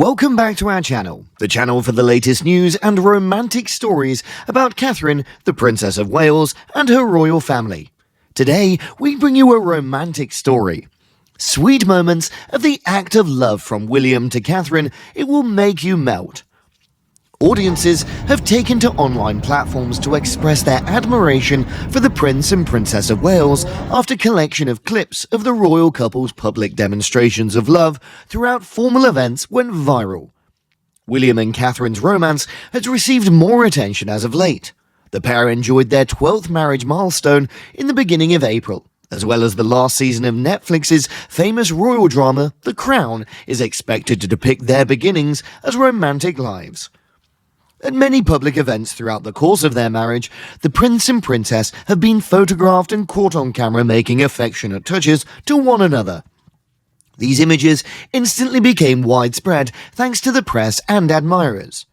Welcome back to our channel, the channel for the latest news and romantic stories about Catherine, the Princess of Wales, and her royal family. Today, we bring you a romantic story. Sweet moments of the act of love from William to Catherine, it will make you melt. Audiences have taken to online platforms to express their admiration for the Prince and Princess of Wales after a collection of clips of the royal couple's public demonstrations of love throughout formal events went viral. William and Catherine's romance has received more attention as of late. The pair enjoyed their 12th marriage milestone in the beginning of April, as well as the last season of Netflix's famous royal drama, The Crown, is expected to depict their beginnings as romantic lives. At many public events throughout the course of their marriage, the Prince and Princess have been photographed and caught on camera making affectionate touches to one another. These images instantly became widespread thanks to the press and admirers.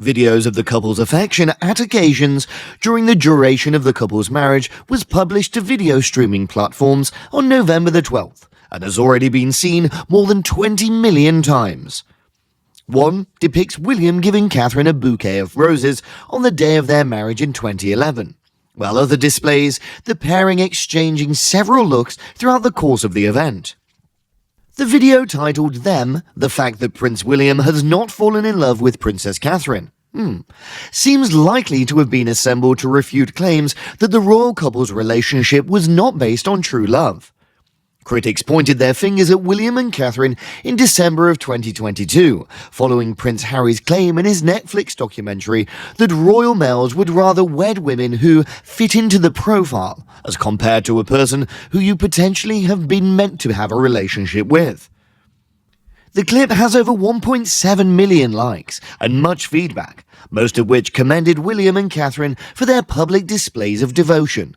Videos of the couple's affection at occasions during the duration of the couple's marriage was published to video streaming platforms on November the 12th and has already been seen more than 20 million times. One depicts William giving Catherine a bouquet of roses on the day of their marriage in 2011, while other displays the pairing exchanging several looks throughout the course of the event. The video titled Them, the fact that Prince William has not fallen in love with Princess Catherine, seems likely to have been assembled to refute claims that the royal couple's relationship was not based on true love. Critics pointed their fingers at William and Catherine in December of 2022, following Prince Harry's claim in his Netflix documentary that royal males would rather wed women who fit into the profile, as compared to a person who you potentially have been meant to have a relationship with. The clip has over 1.7 million likes and much feedback, most of which commended William and Catherine for their public displays of devotion.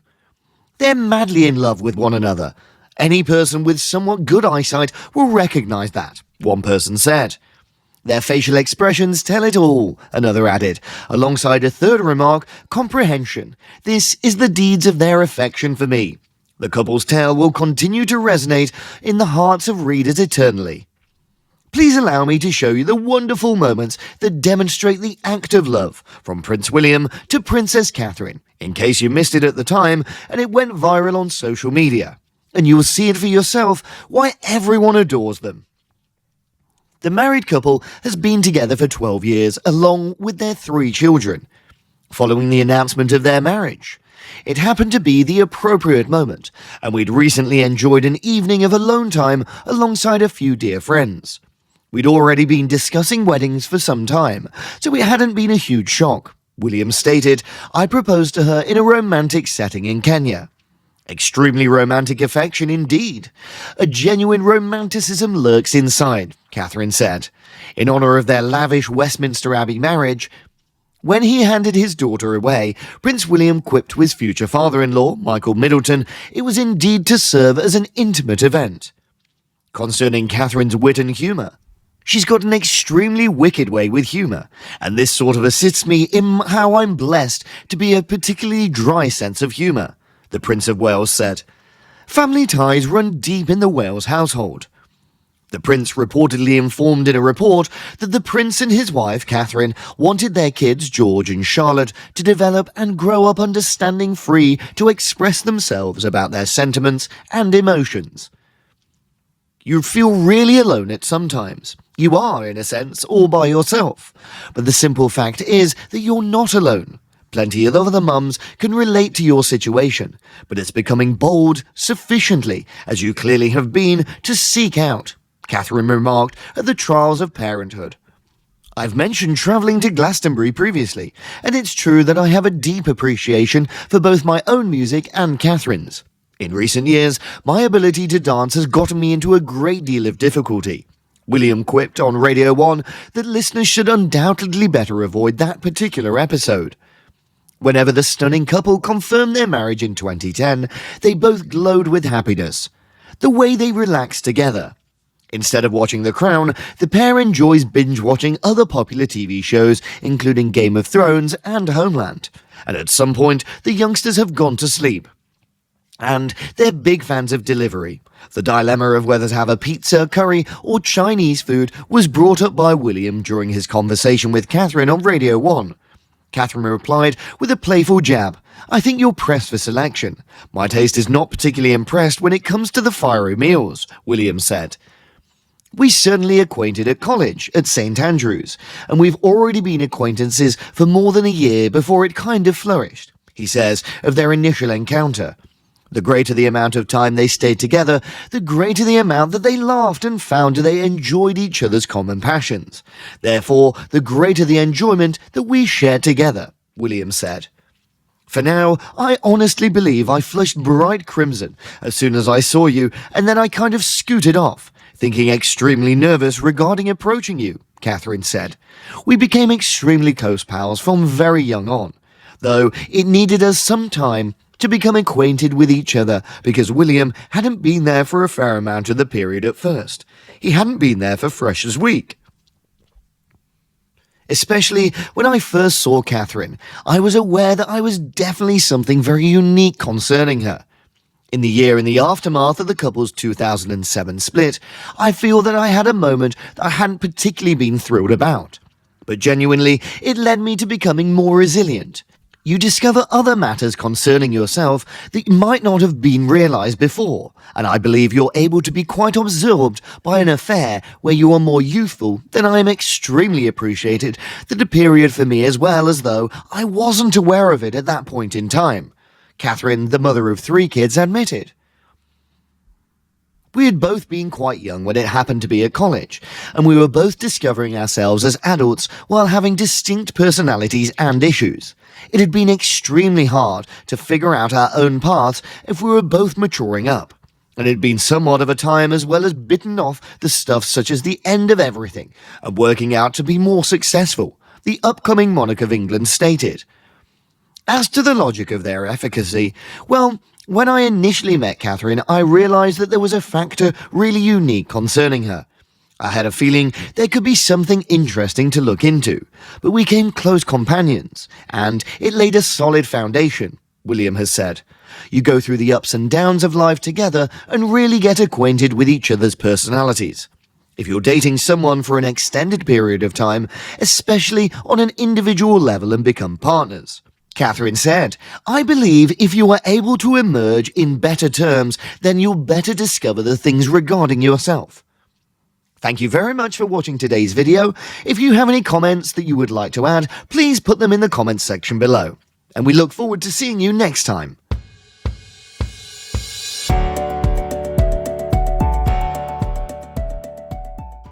They're madly in love with one another. Any person with somewhat good eyesight will recognize that, one person said. Their facial expressions tell it all, another added, alongside a third remark, comprehension. This is the deeds of their affection for me. The couple's tale will continue to resonate in the hearts of readers eternally. Please allow me to show you the wonderful moments that demonstrate the act of love from Prince William to Princess Catherine, in case you missed it at the time and it went viral on social media. And you will see it for yourself why everyone adores them. The married couple has been together for 12 years, along with their 3 children. Following the announcement of their marriage, it happened to be the appropriate moment, and we'd recently enjoyed an evening of alone time alongside a few dear friends. We'd already been discussing weddings for some time, so it hadn't been a huge shock. William stated, "I proposed to her in a romantic setting in Kenya." Extremely romantic affection indeed. A genuine romanticism lurks inside, Catherine said, in honor of their lavish Westminster Abbey marriage. When he handed his daughter away, Prince William quipped to his future father-in-law, Michael Middleton, it was indeed to serve as an intimate event. Concerning Catherine's wit and humour, she's got an extremely wicked way with humour, and this sort of assists me in how I'm blessed to be a particularly dry sense of humour, the Prince of Wales said. Family ties run deep in the Wales household. The Prince reportedly informed in a report that the Prince and his wife, Catherine, wanted their kids, George and Charlotte, to develop and grow up understanding free to express themselves about their sentiments and emotions. You feel really alone at some times. You are, in a sense, all by yourself. But the simple fact is that you're not alone. Plenty of other mums can relate to your situation, but it's becoming bold sufficiently, as you clearly have been, to seek out, Catherine remarked at the trials of parenthood. I've mentioned travelling to Glastonbury previously, and it's true that I have a deep appreciation for both my own music and Catherine's. In recent years, my ability to dance has gotten me into a great deal of difficulty. William quipped on Radio 1 that listeners should undoubtedly better avoid that particular episode. Whenever the stunning couple confirmed their marriage in 2010, they both glowed with happiness. The way they relaxed together. Instead of watching The Crown, the pair enjoys binge-watching other popular TV shows, including Game of Thrones and Homeland. And at some point, the youngsters have gone to sleep. And they're big fans of delivery. The dilemma of whether to have a pizza, curry, or Chinese food was brought up by William during his conversation with Catherine on Radio 1. Catherine replied with a playful jab. "I think you're pressed for selection. My taste is not particularly impressed when it comes to the fiery meals," William said. "We certainly acquainted at college, at St. Andrews, and we've already been acquaintances for more than a year before it kind of flourished," he says of their initial encounter. The greater the amount of time they stayed together, the greater the amount that they laughed and found they enjoyed each other's common passions. Therefore, the greater the enjoyment that we shared together, William said. "For now, I honestly believe I flushed bright crimson as soon as I saw you, and then I kind of scooted off, thinking extremely nervous regarding approaching you," Catherine said. "We became extremely close pals from very young on, though it needed us some time to become acquainted with each other because William hadn't been there for a fair amount of the period at first. He hadn't been there for Freshers' Week. Especially when I first saw Catherine, I was aware that I was definitely something very unique concerning her. In the year in the aftermath of the couple's 2007 split, I feel that I had a moment that I hadn't particularly been thrilled about. But genuinely, it led me to becoming more resilient. You discover other matters concerning yourself that might not have been realized before, and I believe you're able to be quite absorbed by an affair where you are more youthful than I am extremely appreciated that a period for me as well as though I wasn't aware of it at that point in time," Catherine, the mother of 3 kids, admitted. "We had both been quite young when it happened to be at college, and we were both discovering ourselves as adults while having distinct personalities and issues. It had been extremely hard to figure out our own paths if we were both maturing up, and it had been somewhat of a time as well as bitten off the stuff such as the end of everything and working out to be more successful," the upcoming monarch of England stated. As to the logic of their efficacy, well, when I initially met Catherine, I realised that there was a factor really unique concerning her. I had a feeling there could be something interesting to look into, but we became close companions, and it laid a solid foundation, William has said. You go through the ups and downs of life together and really get acquainted with each other's personalities. If you're dating someone for an extended period of time, especially on an individual level and become partners, Catherine said, I believe if you are able to emerge in better terms, then you'll better discover the things regarding yourself. Thank you very much for watching today's video. If you have any comments that you would like to add, please put them in the comments section below. And we look forward to seeing you next time.